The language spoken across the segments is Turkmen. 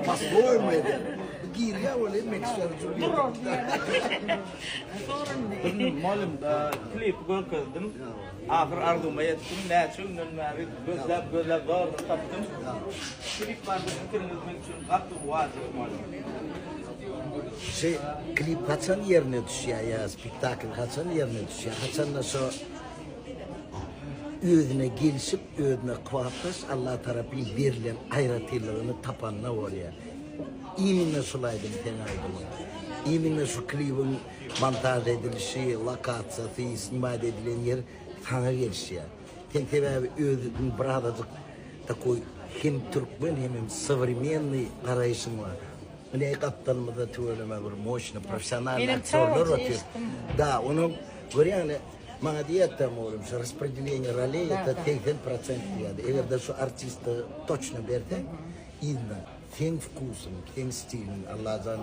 Paspor mu eder? Giriyor öyle mekşarcı. Malum klip görkedim. Ahir arzuma yettim. Näçe günleri gözlep vardı tapdım. Klip var bitirmek için attı wazir malum. Klip kaçan yerine düşüyor ya, spektakl kaçan yerine düşüyor. Kaçan nasıl özüne gelişip, özüne kuvvetleş, Allah tarafı verilen hayratlarını tapanına oluyor. İminle sulaydım tenaydım. İminle şu klibin montaj edilişi, lokasyası, istimad edilen yer sana gelişiyor. Tentebe özünün birazcık takoy hem Türkmen hem современный arayışın var. Ne kaptanımızda tüveleme bir moşna profesyonel aktörler atıyor. Da onu görüyorsun. Bana diyette oğlum, что распределение ролей это 80% yani. Eğer de şu artiste точно berdi, inna, senin vkusın, senin stilin, Allah'tan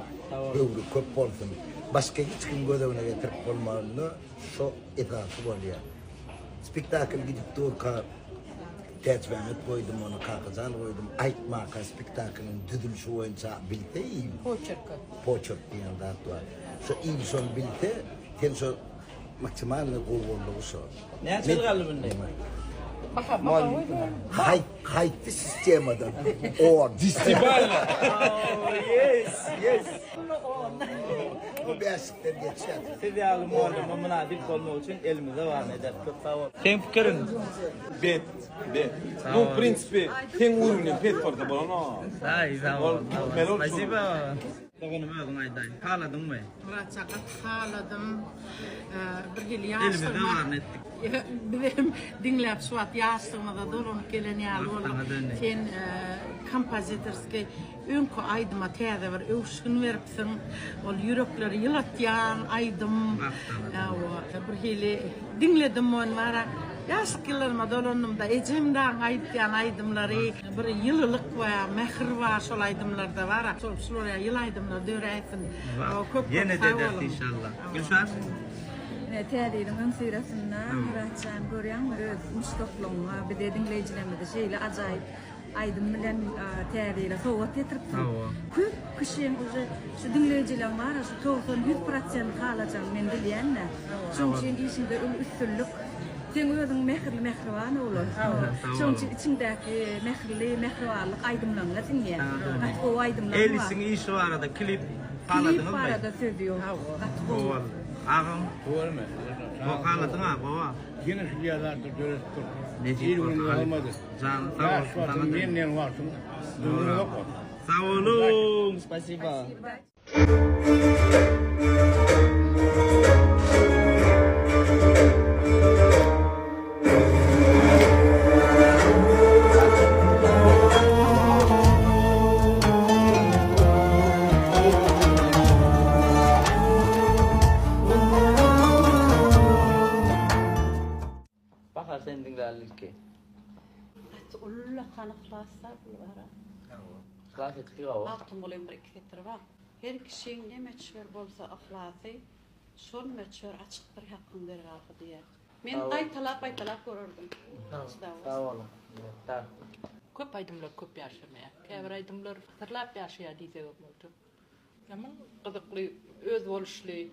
ömrü köp olsun. Başka hiç kim gözüne getirip olmadığını şu etrafı oluyor. Spektakl gidip durka Tetvenet koydum onu kakızan koydum. Aytmaka spektaklın düdülüşü oyunca bilte iyi. Poçerk diyen dağıt var. Şu iyi son bilte, ten şu maksimalny golgonluğu şu. Näçe galy bunday? Haytı sistemadan. O Festival. Yes. Bu beşikten geçer. Festival malum münasip olmak için elimize var eder. Çok sağ ol. Sen fikrin? Bet. Ну, в принципе, тем уровнем пет форта было, но... Sağ ol. Спасибо. Togunum özün ayday. Haladın mı? Raçaqat haladım. Bir yıl Elimizde yaştırma. var nettik. Bizim dinlep suat yaştırmada dolanıp gelen ýaly Sana bolan. dönün. Sen kompozitorski öňkü aydyma täze bir öwşgün beripsiň. Ol ýürekleri ýylatýan aydym. Bir hili dinledim on wara. Yaşkillerime dolanımda ecemden aytyan aydımları bir yıllık ve mehir var şol aydımlarda var. Şolaya yıl aydımlar döreysin. Yine dedek inşallah. Gülşah? Täzeýiň öňsirasinden Muratjan görýän bir müştokluğuna bir de dinleýijilerimize şeýle ajaýyp aydym bilen täzeýle sowgat getiripdi. Köp kişiň uje şu dinleýijiler var, şu 90-100% halajan men bilýän-de. Şoň üçin işinde üstünlük. Sen özüň mehriwan bolar. Şoň üçin içindäki mehriwanlyk aydymlaryňa dinleýär. O aydymlar var. Elisin işi var da klip haladınız mı? Klip arada söýüyor. Ağam. Görme. O haladın ha baba. Yine şu yerlerde görürsün. Necip İyi günü var. olmadı. Canım sağ ol. Sana da. Yeniden varsın. Duyduğunu yok var. Sağ olun. Спасибо. Bakar sen dinlerlik. Ulla kanıklasa bulara. Klas etkiyor o. Altın bolayım bir iki var. Her kişinin ne meçhur bolsa ahlası, son meçhur açıktır hakkın der hakkı diye. Men aytalap görürdüm. Sağ olun. Tamam. Köp aydımlar köp yaşamaya. Käbir aydımlar hatırlap yaşaya diýse boldy. Ýaman gyzykly, öz boluşly,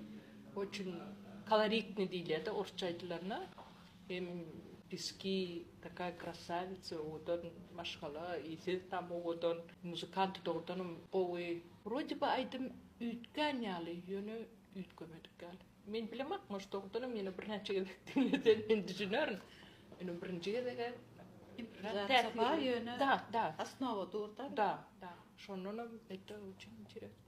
очень колоритный diýilýär de orçça aýdylaryna. Hem diski такая красавица, одан машгала, и сез там одан музыкант дордан ой. Вроде бы aydym üýtgän ýaly, ýöne üýtgemedik gal. Men bilemek, может, ordan meni bir näçe dinlesen men düşünärin. Ene birinji gede Zatsaba yönü. Da. Asnova durda. Da. Şonunla ette очень интересно.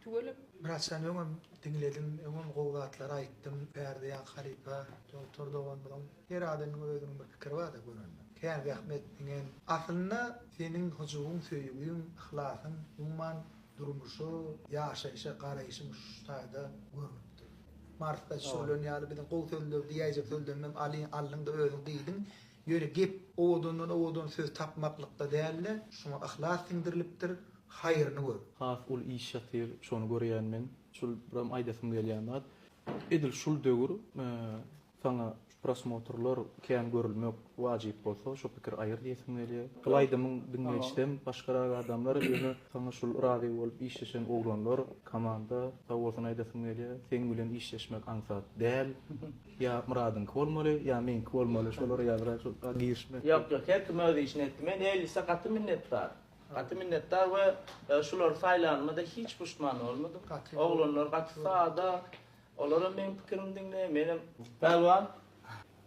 Tüvelip Biraz sen öňüm dinledim, öňüm gowgatlara aýtdym, Berdiýan Halipa, doktor Dogan bilen her adamyň özüniň bir pikiri bar da görünýär. Kän rahmet diňen aslynda seniň hujugyň söýügiň, ahlasyň, umman durmuşy, ýaşaýşy, garaýşyň şutaýda görnüpdi. Martda şolun ýaly biziň gow sözler diýjek sözlerden allyňda özüň diýdin. Ýöne gep odan söz tapmaklykda dälle, şoňa ahlas sindirilipdir. Hayırını gör. Has ul iş ýatyr, şonu görýän men. Şol biram aýdasym gelýän. Edil şul döwür, sana prosmotorlar kän görülmek wajyp bolsa şu pikir aýyr diýesimeli. Gylaýdymyň dinleýçidem başga adamlar ýöne sana şol razy bolup işleşen oglanlar komanda tawasyn aýdasyňly seň bilen işleşmek ansat däl ýa muradynky bolmaly ýa menki bolmaly şolar ýazyra şu girişmek. Yok her kim öyle işini etti. Men 50 sakatı minnettar. Katı minnettar ve şular saylanmada hiç pişman olmadım. Oğlanlar katı sağda. Olara men pikirim dinle. Menim Pelvan.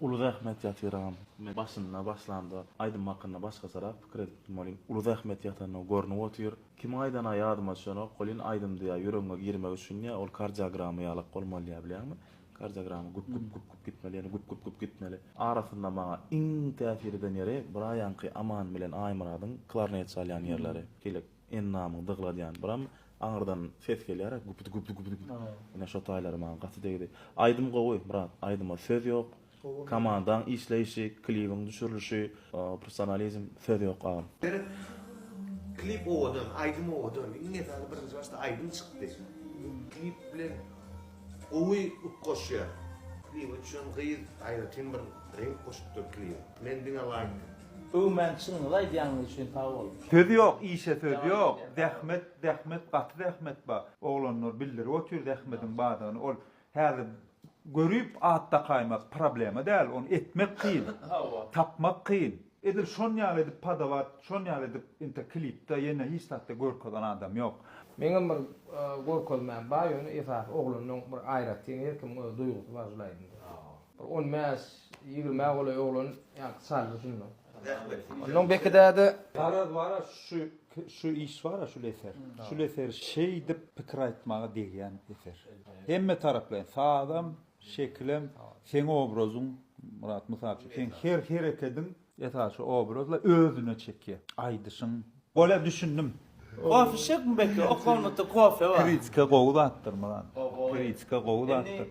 Ulug rahmet ýatyram. Men başynda başlanda aýdym hakkynda başga sara pikir etdim bolýan. Ulug rahmet ýatanyny görnüp otyr. Kim aýdan aýadyma şonu golin aýdym diýä ýüregiňe girmek üçin ýa ol kardiogramy ýalyp bolmaly bilýärmi? Kardiogramy gup gitmeli, ýani gup gitmeli. Arasynda maňa iň täsir eden ýeri bir aýanky aman bilen aýmyradyň klarnet çalýan ýerleri. Kelek en namyny dygladýan biram aňyrdan ses gelýär, gup. Ene şo taýlary maňa gaty degdi. Aýdym gowy, birat, aýdyma söz ýok. Komandan işleyişi, klibin düşürülüşü, personalizm, söz yok ağam. Klip oğudum, aydım oğudum. İnge tane birinci başta aydım çıktı. Klip bilen oğuy koşuyor. Klip üçün gıyır ayratin bir renk koşuptur klip. Men dine layık. Ömen çınılay diýany üçin taw bolup. Söz yok, işe söz yok. Zähmet, gaty zähmet ba. Oglanlar bildir, otur zähmetin badyny. Ol häzir görüp atda kaymak problema däl, onu etmek kıyın, tapmak kıyın. Edil şon ýaly edip padavat, şon ýaly edip inte klipde ýene hiç tatda görkezan adam ýok. Meňem bir görkezmän ba ýöne esas oglanyň bir aýratdyň herkim duýgusy başlaýdy. Bir 10 mäs 20 mägole oglan ýa saldy şunu. Onun bekidäde Garaz wara şu iş wara şu leser. Şu leser şey dip pikir aýtmagy degen eser. Hemme taraplan sağdam şeklim, sen obrazyň, Murat Musab, sen her hereketin etaşy obrazla özüne çekýär. Aýdyşyň. Gola düşündim. Kofe şek mi bekle? O konuda kofe var. Kritika gowy atdyr Murat. Kritika gowy atdyr.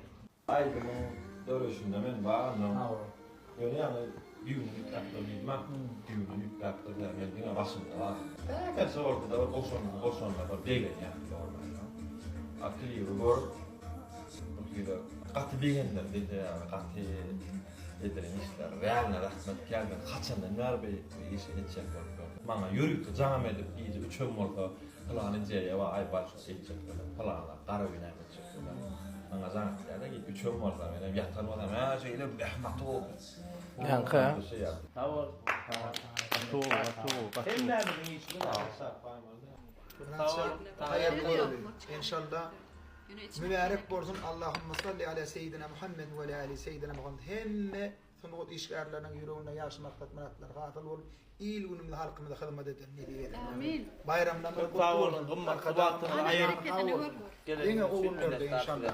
Aýdymyň döreşinde men barnym. Ýöne ýaly ýüňi ýatlanyma, ýüňi ýatlanyma men başymda var. Täze sorgda oşonda bir degen ýaly. Aklyy gor. Gaty bilgenler dedi ya, gaty edilen işler, realna rahmet geldi. Kaçandan nerbe iş edecek boldu. Maňa ýürükdi jaňam edip iýje üçüm bolsa, plany jeýe we aý baş edecek boldu. Plana gara oýnap edecek boldu. Maňa jaňam geldi, üçüm bolsa men ýatan bolam, "Ha, şeýle rahmat ol." Ýanka. Taw. Hemleriniň işini başlap İnşallah mübarek bolsun. Allahümme salli ala seyyidina Muhammed ve ala ali seyyidina Muhammed. Hemme sunut işgärleriniň ýüregine ýaşy maksat muratlar gatal bolup, il günümde halkymyza hyzmat eder diýelim. Amin. Bayramdan bir taw bolun, gymmat, gabatyn aýyr. Ýene o günlerde inşallah.